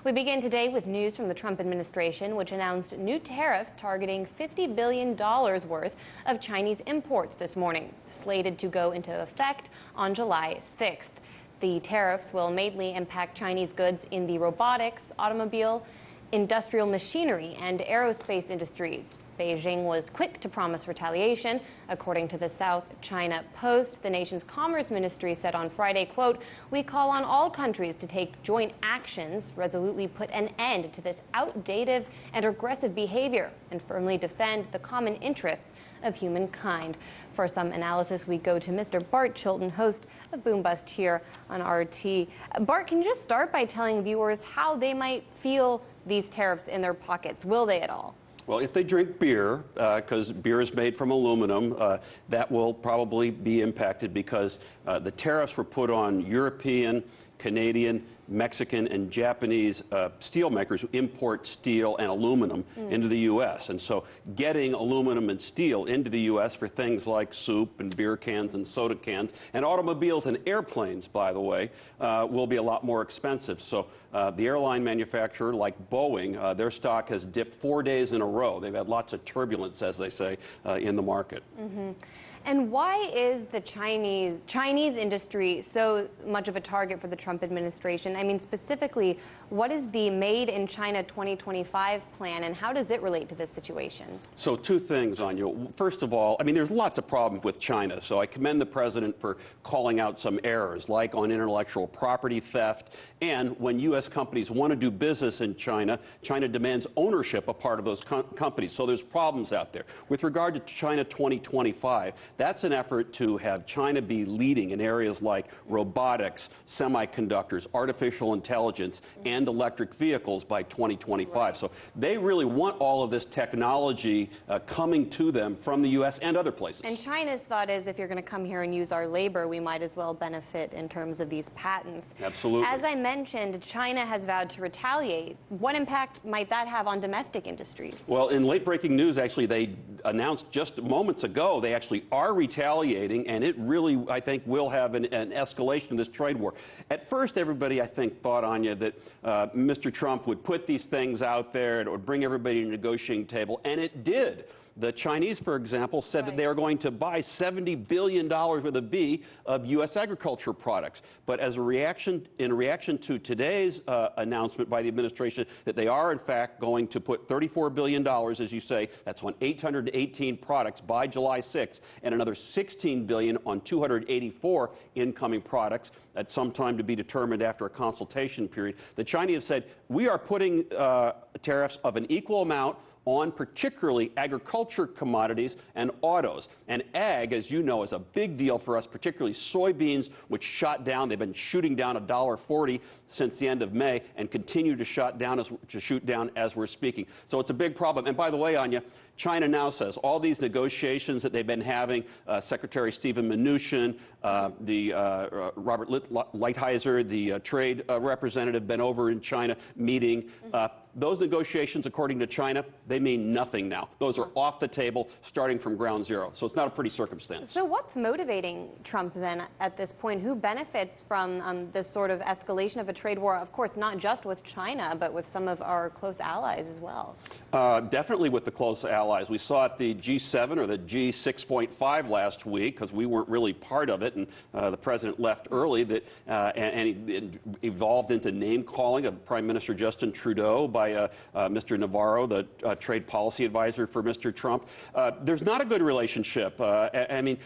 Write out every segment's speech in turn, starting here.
We begin today with news from the Trump administration, which announced new tariffs targeting $50 billion worth of Chinese imports this morning, slated to go into effect on July 6th. The tariffs will mainly impact Chinese goods in the robotics, automobile, industrial machinery, and aerospace industries. Beijing was quick to promise retaliation. According to the South China Post, the nation's Commerce Ministry said on Friday, quote, "We call on all countries to take joint actions, resolutely put an end to this outdated and regressive behavior, and firmly defend the common interests of humankind." For some analysis, we go to Mr. Bart Chilton, host of Boom Bust here on RT. Bart, can you just start by telling viewers how they might feel these tariffs in their pockets? Will they at all? Well, if they drink beer, because beer is made from aluminum, that will probably be impacted because the tariffs were put on European, Canadian, Mexican, and Japanese steel makers who import steel and aluminum into the U.S. And so getting aluminum and steel into the U.S. for things like soup and beer cans and soda cans and automobiles and airplanes, by the way, will be a lot more expensive. So the airline manufacturer, like Boeing, their stock has dipped 4 days in a row. They've had lots of turbulence, as they say, in the market. And why is the Chinese industry so much of a target for the Trump administration? I mean, specifically, what is the Made in China 2025 plan, and how does it relate to this situation? So two things, Anya. First of all, I mean, there's lots of problems with China, so I commend the president for calling out some errors, like on intellectual property theft, and when U.S. companies want to do business in China, China demands ownership of part of those companies, so there's problems out there. With regard to China 2025, that's an effort to have China be leading in areas like robotics, semiconductors, artificial intelligence, and electric vehicles by 2025. Right. So they really want all of this technology coming to them from the U.S. and other places. And China's thought is, if you're going to come here and use our labor, we might as well benefit in terms of these patents. Absolutely. As I mentioned, China has vowed to retaliate. What impact might that have on domestic industries? Well, in late-breaking news, actually, they announced just moments ago they actually are retaliating, and it really, I think, will have an escalation of this trade war. At first, everybody, I think, thought, Anya, that Mr. Trump would put these things out there and it would bring everybody to a negotiating table, and it did. The Chinese, for example, said that they are going to buy $70 billion worth of U.S. agriculture products. But as a reaction, in reaction to today's announcement by the administration that they are, in fact, going to put $34 billion, as you say, that's on 818 products by July 6th, and another $16 billion on 284 incoming products at some time to be determined after a consultation period. The Chinese have said, we are putting tariffs of an equal amount on particularly agriculture commodities and autos. And ag, as you know, is a big deal for us, particularly soybeans, which shot down. They've been shooting down $1.40 since the end of May and continue to shoot down as we're speaking. So it's a big problem. And by the way, Anya, China now says all these negotiations that they've been having, Secretary Stephen Mnuchin, Robert Lighthizer, the trade representative, been over in China meeting. Those negotiations, according to China, they mean nothing now. Those are off the table, starting from ground zero. So it's not a pretty circumstance. So what's motivating Trump then at this point? Who benefits from this sort of escalation of a trade war? Of course, not just with China, but with some of our close allies as well. Definitely with the close allies. We saw at the G7 or the G6.5 last week, because we weren't really part of it, and the president left early, that and it evolved into name-calling of Prime Minister Justin Trudeau by Mr. Navarro, the trade policy advisor for Mr. Trump. There's not a good relationship. I mean,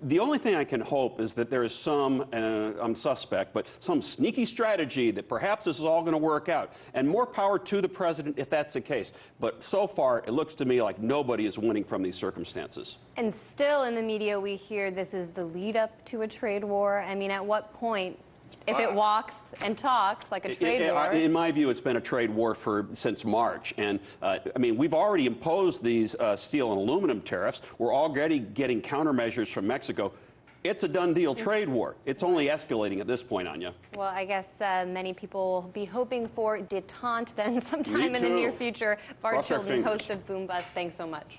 the only thing I can hope is that there is some, I'm suspect, but some sneaky strategy that perhaps this is all going to work out. And more power to the president if that's the case. But so far, it looks to me like nobody is winning from these circumstances. And still in the media, we hear this is the lead up to a trade war. I mean, at what point, if it walks and talks like a trade war? In my view, it's been a trade war since March. And, I mean, we've already imposed these steel and aluminum tariffs. We're already getting countermeasures from Mexico. It's a done deal trade war. It's only escalating at this point, Anya. Well, I guess many people will be hoping for detente then sometime in the near future. Bart Chilton, host of Boom Bust, thanks so much.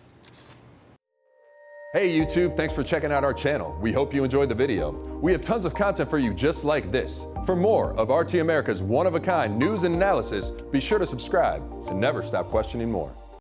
Hey YouTube, thanks for checking out our channel. We hope you enjoyed the video. We have tons of content for you just like this. For more of RT America's one-of-a-kind news and analysis, be sure to subscribe and never stop questioning more.